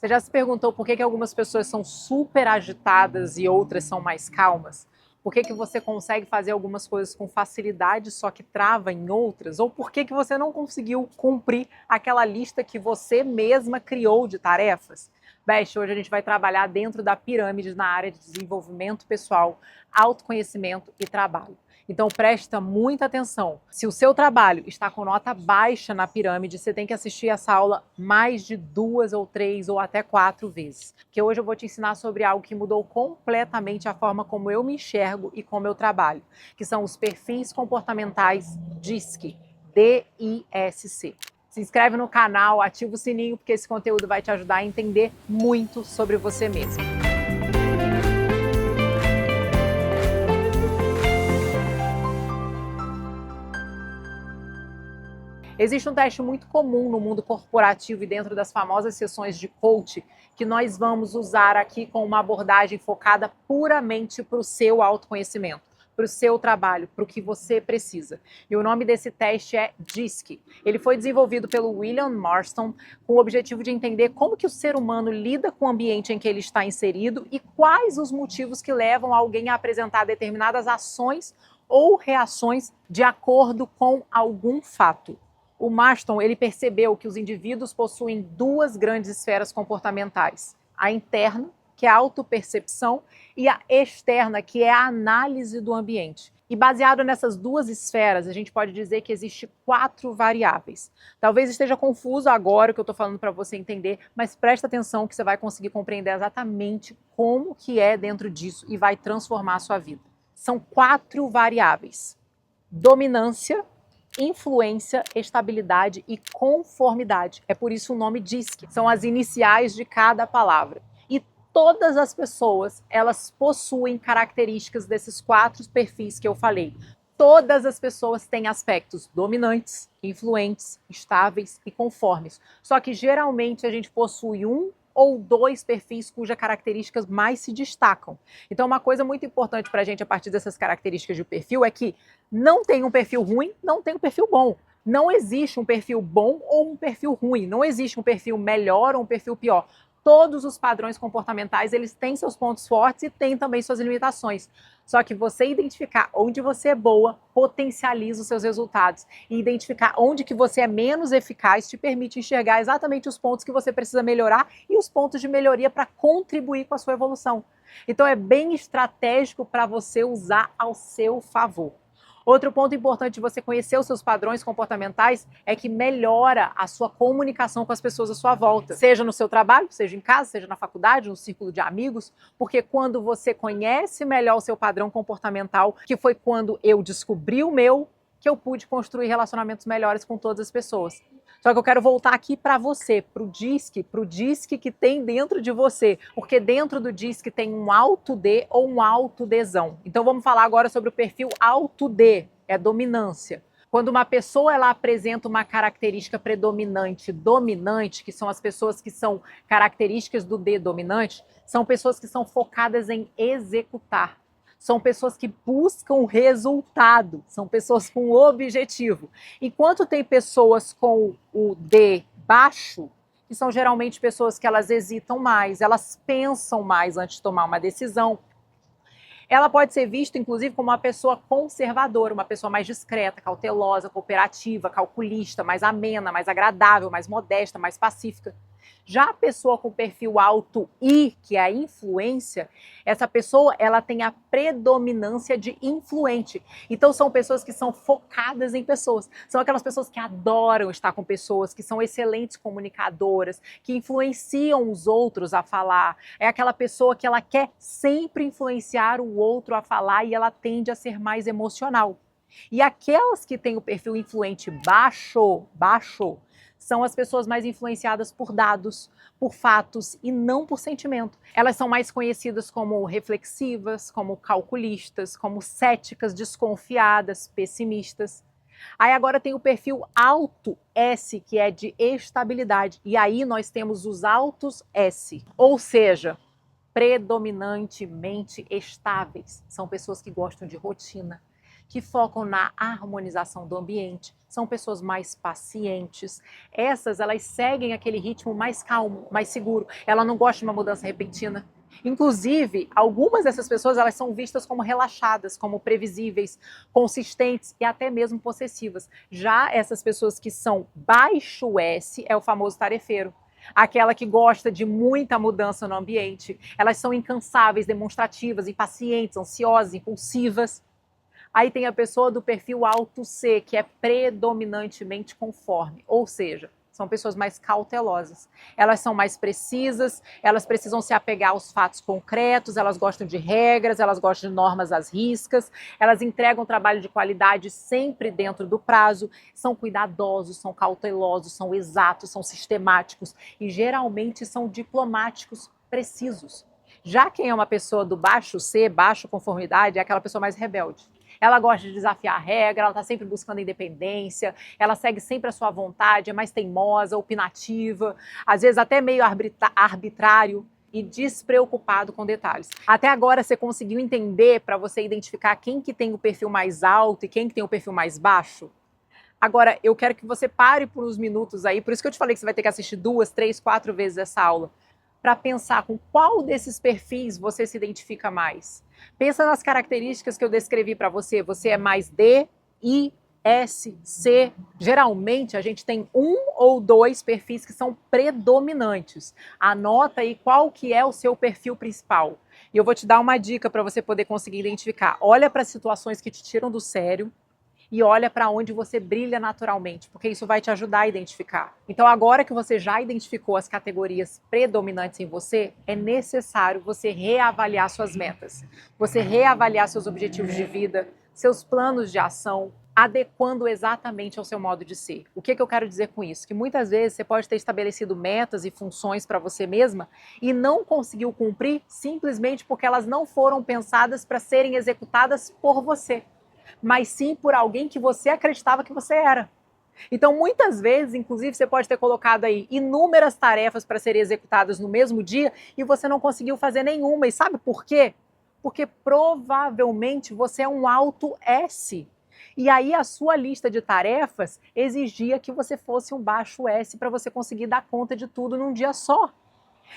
Você já se perguntou por que algumas pessoas são super agitadas e outras são mais calmas? Por que você consegue fazer algumas coisas com facilidade, só que trava em outras? Ou por que você não conseguiu cumprir aquela lista que você mesma criou de tarefas? Beth, hoje a gente vai trabalhar dentro da pirâmide na área de desenvolvimento pessoal, autoconhecimento e trabalho. Então presta muita atenção. Se o seu trabalho está com nota baixa na pirâmide, você tem que assistir essa aula mais de 2 ou 3 ou até 4 vezes. Porque hoje eu vou te ensinar sobre algo que mudou completamente a forma como eu me enxergo e como eu trabalho, que são os perfis comportamentais DISC, D-I-S-C. Se inscreve no canal, ativa o sininho, porque esse conteúdo vai te ajudar a entender muito sobre você mesmo. Existe um teste muito comum no mundo corporativo e dentro das famosas sessões de coach que nós vamos usar aqui com uma abordagem focada puramente para o seu autoconhecimento, para o seu trabalho, para o que você precisa. E o nome desse teste é DISC. Ele foi desenvolvido pelo William Marston com o objetivo de entender como que o ser humano lida com o ambiente em que ele está inserido e quais os motivos que levam alguém a apresentar determinadas ações ou reações de acordo com algum fato. O Marston ele percebeu que os indivíduos possuem duas grandes esferas comportamentais. A interna, que é a autopercepção, e a externa, que é a análise do ambiente. E baseado nessas duas esferas, a gente pode dizer que existe 4 variáveis. Talvez esteja confuso agora o que eu estou falando para você entender, mas presta atenção que você vai conseguir compreender exatamente como que é dentro disso e vai transformar a sua vida. São 4 variáveis. Dominância, influência, estabilidade e conformidade. É por isso o nome DISC. São as iniciais de cada palavra. E todas as pessoas, elas possuem características desses 4 perfis que eu falei. Todas as pessoas têm aspectos dominantes, influentes, estáveis e conformes. Só que geralmente a gente possui um ou 2 perfis cujas características mais se destacam. Então, uma coisa muito importante para a gente a partir dessas características de perfil é que não tem um perfil ruim, não tem um perfil bom. Não existe um perfil bom ou um perfil ruim. Não existe um perfil melhor ou um perfil pior. Todos os padrões comportamentais, eles têm seus pontos fortes e têm também suas limitações. Só que você identificar onde você é boa, potencializa os seus resultados. E identificar onde que você é menos eficaz te permite enxergar exatamente os pontos que você precisa melhorar e os pontos de melhoria para contribuir com a sua evolução. Então é bem estratégico para você usar ao seu favor. Outro ponto importante de você conhecer os seus padrões comportamentais é que melhora a sua comunicação com as pessoas à sua volta, seja no seu trabalho, seja em casa, seja na faculdade, no círculo de amigos, porque quando você conhece melhor o seu padrão comportamental, que foi quando eu descobri o meu, que eu pude construir relacionamentos melhores com todas as pessoas. Só que eu quero voltar aqui para você, para o DISC que tem dentro de você, porque dentro do DISC tem um alto D ou um alto Dzão. Então vamos falar agora sobre o perfil alto D, é dominância. Quando uma pessoa ela apresenta uma característica predominante, dominante, que são as pessoas que são características do D dominante, são pessoas que são focadas em executar. São pessoas que buscam resultado, são pessoas com objetivo. Enquanto tem pessoas com o D baixo, que são geralmente pessoas que elas hesitam mais, elas pensam mais antes de tomar uma decisão. Ela pode ser vista, inclusive, como uma pessoa conservadora, uma pessoa mais discreta, cautelosa, cooperativa, calculista, mais amena, mais agradável, mais modesta, mais pacífica. Já a pessoa com perfil alto I, que é a influência, essa pessoa ela tem a predominância de influente. Então são pessoas que são focadas em pessoas. São aquelas pessoas que adoram estar com pessoas, que são excelentes comunicadoras, que influenciam os outros a falar. É aquela pessoa que ela quer sempre influenciar o outro a falar e ela tende a ser mais emocional. E aquelas que têm o perfil influente baixo, são as pessoas mais influenciadas por dados, por fatos e não por sentimento. Elas são mais conhecidas como reflexivas, como calculistas, como céticas, desconfiadas, pessimistas. Aí agora tem o perfil alto S, que é de estabilidade. E aí nós temos os altos S, ou seja, predominantemente estáveis. São pessoas que gostam de rotina, que focam na harmonização do ambiente, são pessoas mais pacientes. Essas, elas seguem aquele ritmo mais calmo, mais seguro. Ela não gosta de uma mudança repentina. Inclusive, algumas dessas pessoas, elas são vistas como relaxadas, como previsíveis, consistentes e até mesmo possessivas. Já essas pessoas que são baixo S é o famoso tarefeiro. Aquela que gosta de muita mudança no ambiente. Elas são incansáveis, demonstrativas, impacientes, ansiosas, impulsivas. Aí tem a pessoa do perfil alto C, que é predominantemente conforme, ou seja, são pessoas mais cautelosas. Elas são mais precisas, elas precisam se apegar aos fatos concretos, elas gostam de regras, elas gostam de normas às riscas, elas entregam trabalho de qualidade sempre dentro do prazo, são cuidadosos, são cautelosos, são exatos, são sistemáticos e geralmente são diplomáticos, precisos. Já quem é uma pessoa do baixo C, baixo conformidade, é aquela pessoa mais rebelde. Ela gosta de desafiar a regra, ela está sempre buscando independência, ela segue sempre a sua vontade, é mais teimosa, opinativa, às vezes até meio arbitrário e despreocupado com detalhes. Até agora você conseguiu entender para você identificar quem que tem o perfil mais alto e quem que tem o perfil mais baixo? Agora, eu quero que você pare por uns minutos aí, por isso que eu te falei que você vai ter que assistir 2, 3, 4 vezes essa aula, para pensar com qual desses perfis você se identifica mais. Pensa nas características que eu descrevi para você. Você é mais D, I, S, C. Geralmente a gente tem 1 ou 2 perfis que são predominantes. Anota aí qual que é o seu perfil principal. E eu vou te dar uma dica para você poder conseguir identificar. Olha para situações que te tiram do sério e olha para onde você brilha naturalmente, porque isso vai te ajudar a identificar. Então, agora que você já identificou as categorias predominantes em você, é necessário você reavaliar suas metas, você reavaliar seus objetivos de vida, seus planos de ação, adequando exatamente ao seu modo de ser. O que eu quero dizer com isso? Que muitas vezes você pode ter estabelecido metas e funções para você mesma e não conseguiu cumprir simplesmente porque elas não foram pensadas para serem executadas por você, mas sim por alguém que você acreditava que você era. Então, muitas vezes, inclusive, você pode ter colocado aí inúmeras tarefas para serem executadas no mesmo dia e você não conseguiu fazer nenhuma. E sabe por quê? Porque provavelmente você é um alto S. E aí a sua lista de tarefas exigia que você fosse um baixo S para você conseguir dar conta de tudo num dia só.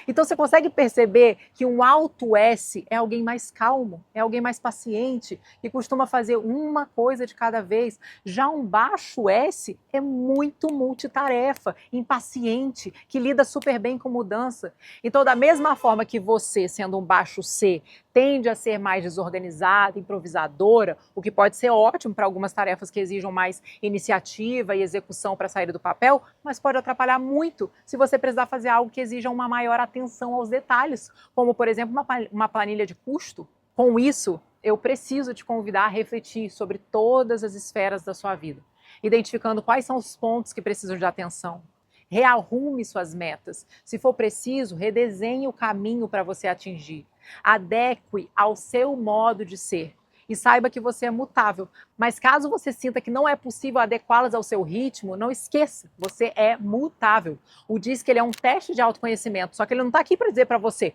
Então você consegue perceber que um alto S é alguém mais calmo, é alguém mais paciente, que costuma fazer uma coisa de cada vez. Já um baixo S é muito multitarefa, impaciente, que lida super bem com mudança. Então, da mesma forma que você, sendo um baixo C, tende a ser mais desorganizada, improvisadora, o que pode ser ótimo para algumas tarefas que exijam mais iniciativa e execução para sair do papel, mas pode atrapalhar muito se você precisar fazer algo que exija uma maior atenção aos detalhes, como, por exemplo, uma planilha de custo. Com isso, eu preciso te convidar a refletir sobre todas as esferas da sua vida, identificando quais são os pontos que precisam de atenção. Rearrume suas metas. Se for preciso, redesenhe o caminho para você atingir. Adeque ao seu modo de ser. E saiba que você é mutável. Mas caso você sinta que não é possível adequá-las ao seu ritmo, não esqueça, você é mutável. O DISC ele é um teste de autoconhecimento, só que ele não está aqui para dizer para você,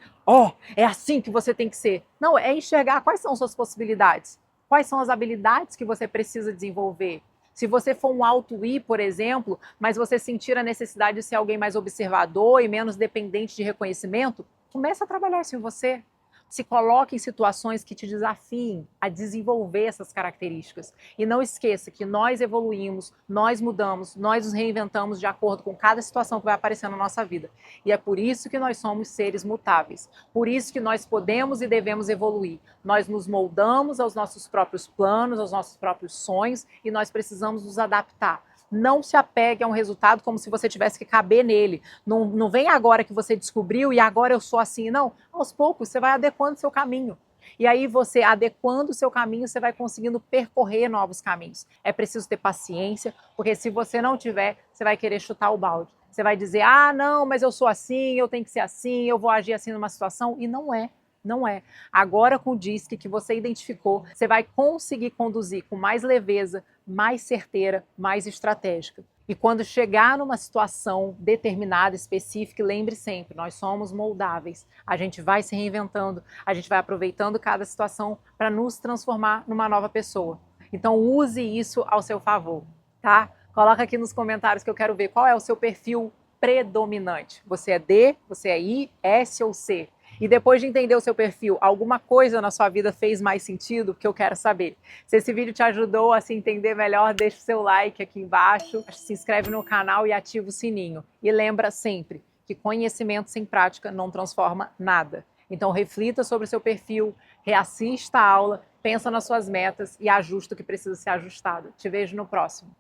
é assim que você tem que ser. Não, é enxergar quais são suas possibilidades, quais são as habilidades que você precisa desenvolver. Se você for um alto I, por exemplo, mas você sentir a necessidade de ser alguém mais observador e menos dependente de reconhecimento, comece a trabalhar isso em você. Se coloque em situações que te desafiem a desenvolver essas características. E não esqueça que nós evoluímos, nós mudamos, nós nos reinventamos de acordo com cada situação que vai aparecendo na nossa vida. E é por isso que nós somos seres mutáveis. Por isso que nós podemos e devemos evoluir. Nós nos moldamos aos nossos próprios planos, aos nossos próprios sonhos e nós precisamos nos adaptar. Não se apegue a um resultado como se você tivesse que caber nele. Não vem agora que você descobriu e agora eu sou assim. Não, aos poucos você vai adequando seu caminho. E aí você, adequando o seu caminho, você vai conseguindo percorrer novos caminhos. É preciso ter paciência, porque se você não tiver, você vai querer chutar o balde. Você vai dizer, não, mas eu sou assim, eu tenho que ser assim, eu vou agir assim numa situação. E não é. Não é. Agora com o DISC que você identificou, você vai conseguir conduzir com mais leveza, mais certeira, mais estratégica. E quando chegar numa situação determinada, específica, lembre sempre, nós somos moldáveis. A gente vai se reinventando, a gente vai aproveitando cada situação para nos transformar numa nova pessoa. Então use isso ao seu favor, tá? Coloca aqui nos comentários que eu quero ver qual é o seu perfil predominante. Você é D, você é I, S ou C? E depois de entender o seu perfil, alguma coisa na sua vida fez mais sentido? Que eu quero saber. Se esse vídeo te ajudou a se entender melhor, deixa o seu like aqui embaixo, se inscreve no canal e ativa o sininho. E lembra sempre que conhecimento sem prática não transforma nada. Então reflita sobre o seu perfil, reassista a aula, pensa nas suas metas e ajusta o que precisa ser ajustado. Te vejo no próximo.